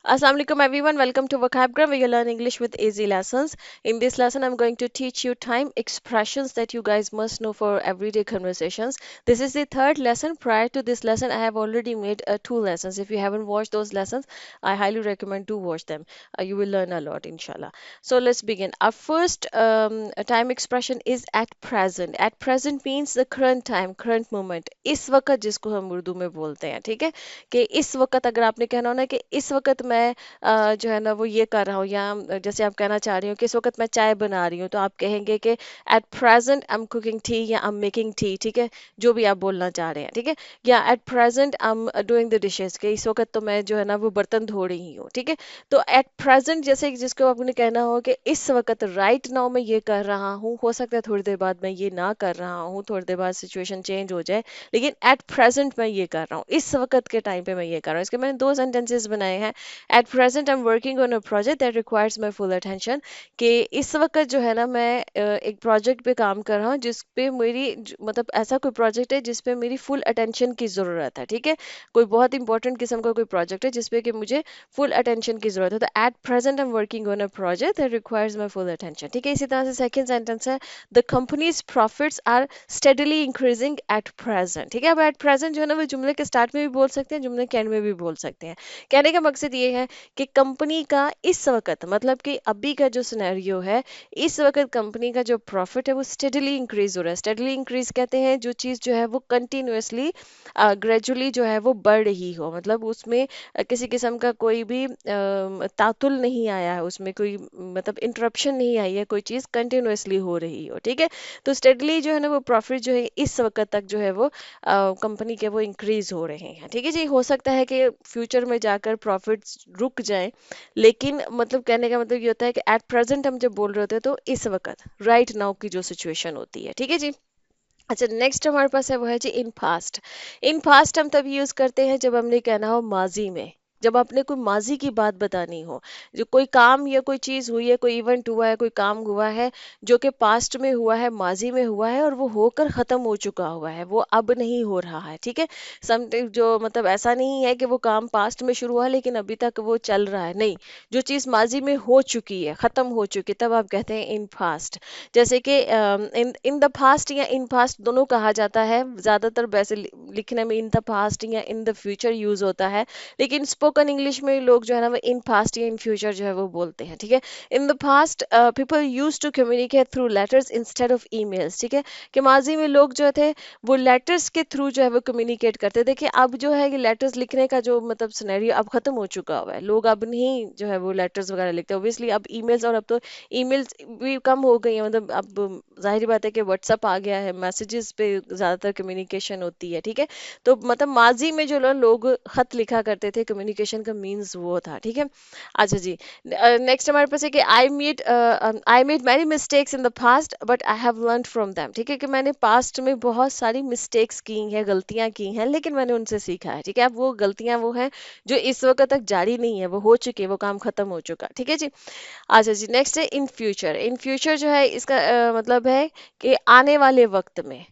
Assalamu alaikum everyone. Welcome to Vocabgram where you learn English with easy lessons. In this lesson, I'm going to teach you time expressions that you guys must know for everyday conversations. This is the third lesson. Prior to this lesson, I have already made two lessons. If you haven't watched those lessons, I highly recommend to watch them. You will learn a lot, inshallah. So let's begin. Our first time expression is at present. At present means the current time, current moment. इस वक्त जिसको हम उर्दू में बोलते हैं, ठीक है? कि इस वक्त अगर आपने कहना हो ना कि इस वक्त मैं जो है ना वो ये कर रहा हूँ या जैसे आप कहना चाह रही हो कि इस वक्त मैं चाय बना रही हूँ तो आप कहेंगे कि eight present I am cooking T या आई एम मेकिंग टी, ठीक है? जो भी आप बोलना चाह रहे हैं, ठीक है? या eight present I am doing the dishes के इस वक्त तो मैं जो है ना वो बर्तन धो रही हूँ, ठीक है? तो एट प्रेजेंट जैसे कि जिसको आपने कहना हो कि इस वक्त राइट नाउ मैं ये कर रहा हूँ, हो सकता है थोड़ी देर बाद मैं ये ना कर रहा हूँ, थोड़ी देर बाद सिचुएशन चेंज हो जाए, लेकिन एट प्रेजेंट मैं ये कर रहा हूँ, इस वक्त के टाइम पे मैं ये कर रहा हूँ। इसके मैंने दो सेंटेंसेस बनाए हैं। Eight present I am working on a project that requires my full attention, कि इस वक्त जो है ना मैं एक प्रोजेक्ट पे काम कर रहा हूँ जिस पे मतलब ऐसा कोई प्रोजेक्ट है जिस पे मेरी फुल अटेंशन की ज़रूरत है, ठीक है? कोई बहुत इंपॉर्टेंट किस्म का कोई प्रोजेक्ट है जिसपे कि मुझे फुल अटेंशन की ज़रूरत है, तो at present I am working on a project that requires my full attention, ठीक है? इसी तरह से सेकंड सेंटेंस है the companies profits are steadily increasing at present, ठीक है? अब एट प्रेजेंट जो है ना वो जुमले के स्टार्ट में भी बोल सकते हैं, जुमले के एंड में भी बोल सकते हैं। कहने का मकसद ये है कि कंपनी का इस वक्त मतलब कि अभी का जो सिनेरियो है, इस वक्त कंपनी का जो प्रॉफिट है वो स्टेडीली इंक्रीज हो रहा है। स्टेडीली इंक्रीज कहते हैं जो चीज़ जो है वो कंटिन्यूअसली ग्रेजुअली जो है वो बढ़ रही हो, मतलब उसमें किसी किस्म का कोई भी तातुल नहीं आया है, उसमें कोई मतलब इंटरप्शन नहीं आई है, कोई चीज़ कंटिन्यूअसली हो रही हो, ठीक है? तो स्टेडली जो है ना वो प्रॉफिट जो है इस वक्त तक जो है वो कंपनी के वो इंक्रीज हो रहे हैं, ठीक है जी? हो सकता है कि फ्यूचर में जाकर प्रॉफिट्स रुक जाएं, लेकिन मतलब कहने का मतलब ये होता है कि एट प्रेजेंट हम जब बोल रहे होते हैं तो इस वक्त राइट नाउ की जो सिचुएशन होती है, ठीक है जी? अच्छा, नेक्स्ट हमारे पास है वो है जी इन फास्ट। इन फास्ट हम तब यूज करते हैं जब हमने कहना हो माजी में, जब आपने कोई माजी की बात बतानी हो, जो कोई काम या कोई चीज हुई है, कोई इवेंट हुआ है, कोई काम हुआ है जो कि पास्ट में हुआ है, माजी में हुआ है और वो होकर खत्म हो चुका हुआ है, वो अब नहीं हो रहा है, ठीक है? समटाइम जो मतलब ऐसा नहीं है कि वो काम पास्ट में शुरू हुआ लेकिन अभी तक वो चल रहा है, नहीं। जो चीज माजी में हो चुकी है, खत्म हो चुकी है, तब आप कहते हैं इन फास्ट। जैसे कि इन इन द पास्ट या इन पास्ट दोनों कहा जाता है, ज़्यादातर वैसे लिखने में इन द पास्ट या इन द फ्यूचर यूज़ होता है, लेकिन स्पोकन इंग्लिश में लोग जो है ना वो इन पास्ट या इन फ्यूचर जो है वो बोलते हैं, ठीक है? In the past people use to communicate through letters instead of emails, ठीक है? कि माजी में लोग जो थे वो लेटर्स के थ्रू जो है वो कम्युनिकेट करते, देखिए अब जो है कि लेटर्स लिखने का जो मतलब सिनेरियो अब खत्म हो चुका हुआ है, लोग अब नहीं जो है वो लेटर्स वगैरह लिखते हैं, ऑब्वियसली अब ईमेल्स, और अब तो ईमेल्स भी कम हो गई है, मतलब अब जाहिर बात है कि व्हाट्सअप आ गया है, मैसेजेस पे ज़्यादातर कम्युनिकेशन होती है, ठीक है? तो मतलब माजी में जो लोग खत लिखा करते थे, कम्युनिकेशन का मीन्स वो था, ठीक है? अच्छा जी, नेक्स्ट हमारे पास है कि I made many mistakes in the past but I have learn from them, ठीक है? कि मैंने पास्ट में बहुत सारी मिस्टेक्स की हैं, गलतियां की हैं, लेकिन मैंने उनसे सीखा है, ठीक है? अब वो गलतियां वो हैं जो इस वक्त तक जारी नहीं है, वो हो चुकी है, वो काम खत्म हो चुका, ठीक है जी? अच्छा जी, नेक्स्ट है इन फ्यूचर। इन फ्यूचर जो है इसका मतलब है कि आने वाले वक्त में,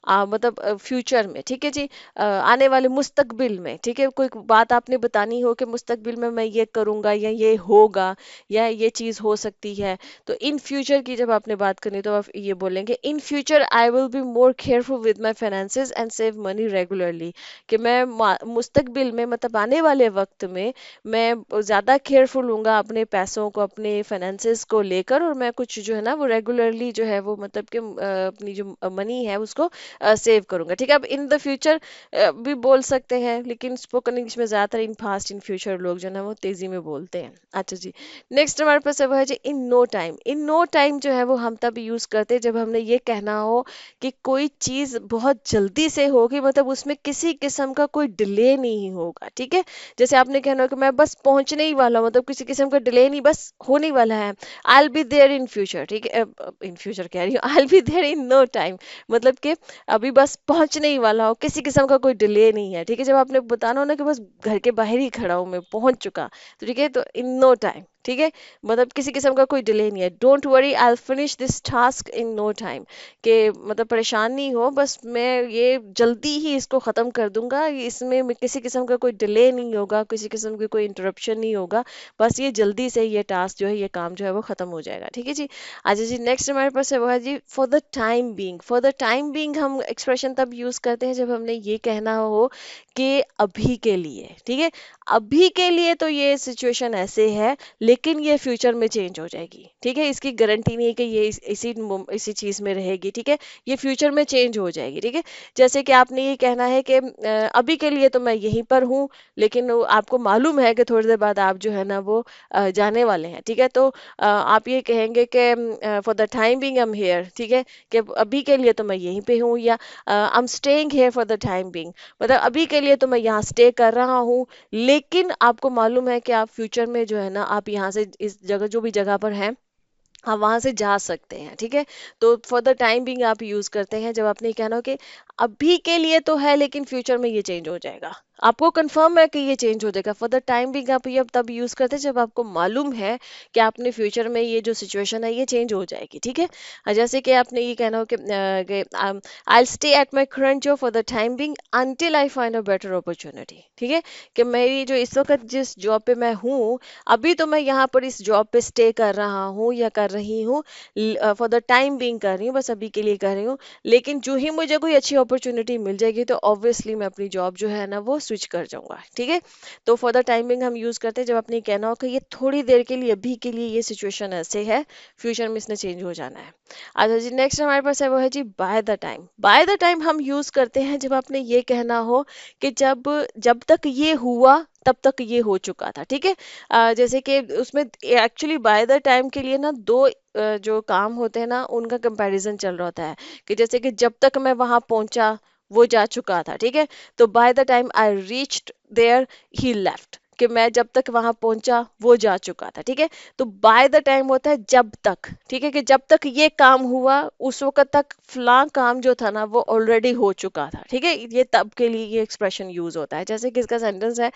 मतलब फ्यूचर में, ठीक है जी? आने वाले मुस्तकबिल में, ठीक है? कोई बात आपने बतानी हो कि मुस्तकबिल में मैं ये करूंगा या ये होगा या ये चीज़ हो सकती है, तो इन फ्यूचर की जब आपने बात करनी तो आप ये बोलेंगे in future I will be more careful with my finances and save money regularly, कि मैं मुस्तकबिल में मतलब आने वाले वक्त में मैं ज़्यादा केयरफुल हूँगा अपने पैसों को, अपने फाइनेंसेस को लेकर, और मैं कुछ जो है ना वो रेगुलरली जो है वो मतलब कि अपनी जो मनी है उसको सेव करूंगा, ठीक है? अब इन द फ्यूचर भी बोल सकते हैं, लेकिन स्पोकन इंग्लिश में ज्यादातर इन फास्ट इन फ्यूचर लोग जो है ना वो तेजी में बोलते हैं। अच्छा जी, नेक्स्ट हमारे पास है वो है जी in no time. In no time जो है वो हम तब यूज करते हैं जब हमने ये कहना हो कि कोई चीज बहुत जल्दी से होगी, मतलब उसमें किसी किस्म का कोई डिले नहीं होगा, ठीक है? जैसे आपने कहना हो कि मैं बस पहुंचने ही वाला हूँ, मतलब किसी किस्म का डिले नहीं, बस होने वाला है। I will be there in future, ठीक है? इन फ्यूचर कह रही हूँ, I will be there in no time, मतलब कि अभी बस पहुंचने ही वाला हो, किसी किस्म का कोई डिले नहीं है, ठीक है? जब आपने बताना हो ना कि बस घर के बाहर ही खड़ा हूं, मैं पहुंच चुका, तो ठीक है, तो इन नो टाइम, ठीक है, मतलब किसी किस्म का कोई डिले नहीं है। Don't worry, I will finish this task in no time, कि मतलब परेशान नहीं हो, बस मैं ये जल्दी ही इसको ख़त्म कर दूंगा, इसमें किसी किस्म का कोई डिले नहीं होगा, किसी किस्म की कोई इंटरप्शन नहीं होगा, बस ये जल्दी से ये टास्क जो है, ये काम जो है वो ख़त्म हो जाएगा। ठीक है जी। अच्छा जी, नेक्स्ट हमारे पास है वो है जी for the time being. For the time being हम एक्सप्रेशन तब यूज़ करते हैं जब हमने ये कहना हो कि अभी के लिए, ठीक है, अभी के लिए तो ये सिचुएशन ऐसे है, लेकिन ये फ्यूचर में चेंज हो जाएगी। ठीक है, इसकी गारंटी नहीं है कि ये इसी चीज़ में रहेगी। ठीक है, ये फ्यूचर में चेंज हो जाएगी। ठीक है, जैसे कि आपने ये कहना है कि अभी के लिए तो मैं यहीं पर हूँ, लेकिन आपको मालूम है कि थोड़ी देर बाद आप जो है ना वो जाने वाले हैं। ठीक है, तो आप ये कहेंगे कि for the time being I am here, ठीक है, कि अभी के लिए तो मैं यहीं पे हूँ, या I am staying here for the time being, मतलब अभी के लिए तो मैं यहाँ स्टे कर रहा हूँ, लेकिन आपको मालूम है कि आप फ्यूचर में जो है ना आप यहाँ से इस जगह, जो भी जगह पर हैं, आप वहां से जा सकते हैं। ठीक है, तो फॉर द टाइम बिंग आप यूज करते हैं जब आपने कहना हो कि अभी के लिए तो है, लेकिन फ्यूचर में ये चेंज हो जाएगा, आपको कंफर्म है कि ये चेंज हो जाएगा। फॉर द टाइम बिंग आप ये तब यूज करते हैं जब आपको मालूम है कि आपने फ्यूचर में ये जो सिचुएशन है ये चेंज हो जाएगी। ठीक है, जैसे कि आपने ये कहना हो कि I stay at my current job for the time being until I find a better opportunity. ठीक है, कि मेरी जो इस वक्त जिस जॉब पे मैं हूँ, अभी तो मैं यहाँ पर इस जॉब पे स्टे कर रहा हूँ या कर रही हूँ, फॉर द टाइम बीइंग कर रही हूँ, बस अभी के लिए कर रही हूँ, लेकिन जो ही मुझे कोई अच्छी अपॉर्चुनिटी मिल जाएगी तो ऑब्वियसली मैं अपनी जॉब जो है ना वो स्विच कर जाऊंगा। ठीक है, तो फॉर द टाइम बीइंग हम यूज करते हैं जब अपने कहना हो कि ये थोड़ी देर के लिए, अभी के लिए ये सिचुएशन ऐसे है, फ्यूचर में इसने चेंज हो जाना है। अच्छा जी, नेक्स्ट हमारे पास है वो है जी by the time. By the time हम यूज करते हैं जब आपने ये कहना हो कि जब जब तक ये हुआ तब तक ये हो चुका था। ठीक है, जैसे कि उसमें एक्चुअली बाय द टाइम के लिए ना दो जो काम होते हैं ना उनका कंपैरिजन चल रहा होता है, कि जैसे कि जब तक मैं वहां पहुंचा वो जा चुका था। ठीक है, तो by the time I reached there he left, कि मैं जब तक वहां पहुंचा वो जा चुका था। ठीक है, तो बाय द टाइम होता है जब तक। ठीक है, कि जब तक ये काम हुआ उस वक्त तक फलां काम जो था ना वो ऑलरेडी हो चुका था। ठीक है, ये तब के लिए ये एक्सप्रेशन यूज होता है। जैसे कि इसका सेंटेंस है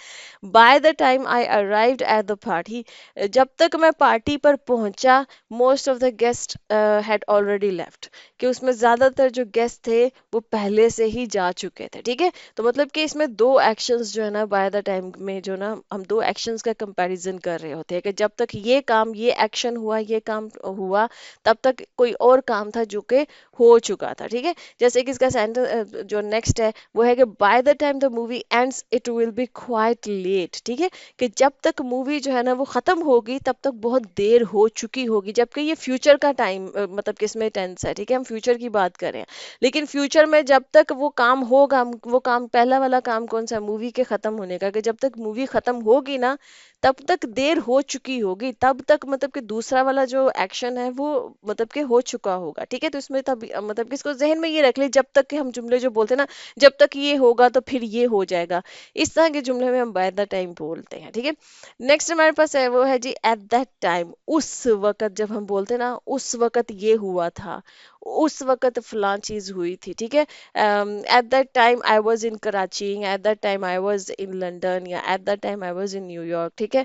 bye the time I arrived at the party, जब तक मैं पार्टी पर पहुंचा most of the guest had already left, कि उसमें ज्यादातर जो गेस्ट थे वो पहले से ही जा चुके थे। ठीक है, तो मतलब कि इसमें दो एक्शंस जो है ना बाय द टाइम में जो ना हम दो एक्शंस का कंपैरिजन कर रहे होते हैं, कि जब तक ये काम, ये एक्शन हुआ, ये काम हुआ, तब तक कोई और काम था जो कि हो चुका था। ठीक है, जैसे कि इसका सेंटेंस जो नेक्स्ट है वो है कि by the time the movie ends it will be quite late. ठीक है, कि जब तक मूवी जो है ना वो खत्म होगी तब तक बहुत देर हो चुकी होगी, जबकि ये फ्यूचर का टाइम, मतलब कि इसमें टेंस है। ठीक है, हम फ्यूचर की बात कर रहे हैं, लेकिन फ्यूचर में जब तक वो काम होगा, वो काम पहला वाला काम कौन सा, मूवी के खत्म होने का, कि जब तक मूवी खत्म होगी ना तब तक देर हो चुकी होगी, तब तक मतलब कि दूसरा वाला जो एक्शन है वो मतलब कि हो चुका होगा। ठीक है, तो इसमें तब मतलब कि इसको जहन में ये रख ले, जब तक कि हम जुमले जो बोलते हैं ना, जब तक ये होगा तो फिर ये हो जाएगा, इस तरह के जुमले में हम बाय द टाइम बोलते हैं। ठीक है, नेक्स्ट हमारे पास है वो है जी एट दैट टाइम। उस वक्त जब हम बोलते हैं ना उस वक्त ये हुआ था, उस वक्त फलां चीज हुई थी। ठीक है, at that time I was in Karachi, at that time I was in London, या at that time I was in New York. ठीक है,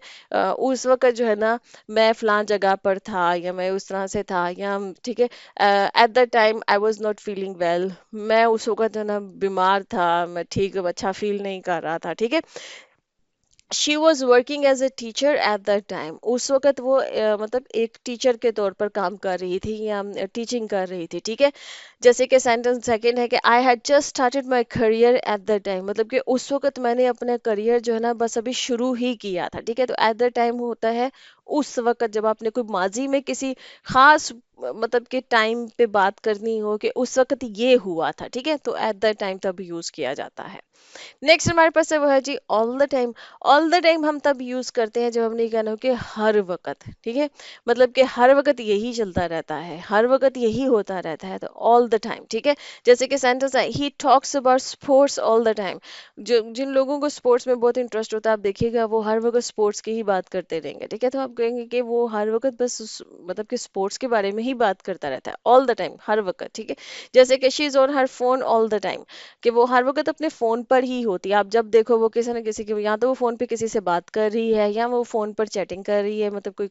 उस वक्त जो है ना मैं फलां जगह पर था, या मैं उस तरह से था, या ठीक है, at that time I was not feeling well, मैं उस वक्त जो है ना बीमार था, मैं ठीक अच्छा फील नहीं कर रहा था। ठीक है, she was working as a teacher at that time. उस वक्त वो मतलब एक टीचर के तौर पर काम कर रही थी या टीचिंग कर रही थी। ठीक है, जैसे कि सेंटेंस सेकंड है कि I had just started my career at that time, मतलब कि उस वक्त मैंने अपना करियर जो है ना बस अभी शुरू ही किया था। ठीक है, तो एट दैट टाइम होता है उस वक्त, जब आपने कोई माजी में किसी खास मतलब कि टाइम पे बात करनी हो कि उस वक्त ये हुआ था। ठीक है, तो एट दैट टाइम तब यूज किया जाता है। नेक्स्ट हमारे पास है वो है जी all the time. All the time हम तब यूज करते हैं जब हमने ये कहना हो कि हर वक्त। ठीक है, मतलब कि हर वक्त यही चलता रहता है, हर वक्त यही होता रहता है, तो ऑल द टाइम। ठीक है, जैसे कि सेंटेंस है he talks about sports all the time. जो जिन लोगों को स्पोर्ट्स में बहुत इंटरेस्ट होता है आप देखिएगा वो हर वक्त स्पोर्ट्स की ही बात करते रहेंगे। ठीक है, तो आप कहेंगे कि वो हर वक्त बस मतलब कि स्पोर्ट्स के बारे में ही बात करता रहता है ऑल द टाइम, हर वक्त, ठीक है। जैसे कि she is on her phone all the time, कि वो हर वक्त अपने फोन पर ही होती है। आप जब देखो वो किसी न किसी के, या तो वो फोन पे किसी से बात कर रही है, या वो फोन पर चैटिंग कर रही है, मतलब कोई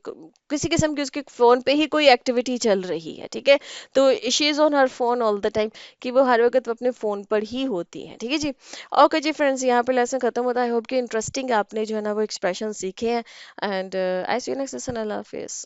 किसी किस्म की उसके फोन पे ही कोई एक्टिविटी चल रही है, ठीक है। तो she is on her phone all the time, कि वो हर वक्त अपने फोन पर ही होती है, ठीक है जी। ओके जी फ्रेंड्स, यहाँ पे लेसन खत्म होता है। आई होप कि इंटरेस्टिंग आपने जो है ना वो एक्सप्रेशन सीखे हैं। And I see you next lesson. अल्लाह हाफिज़।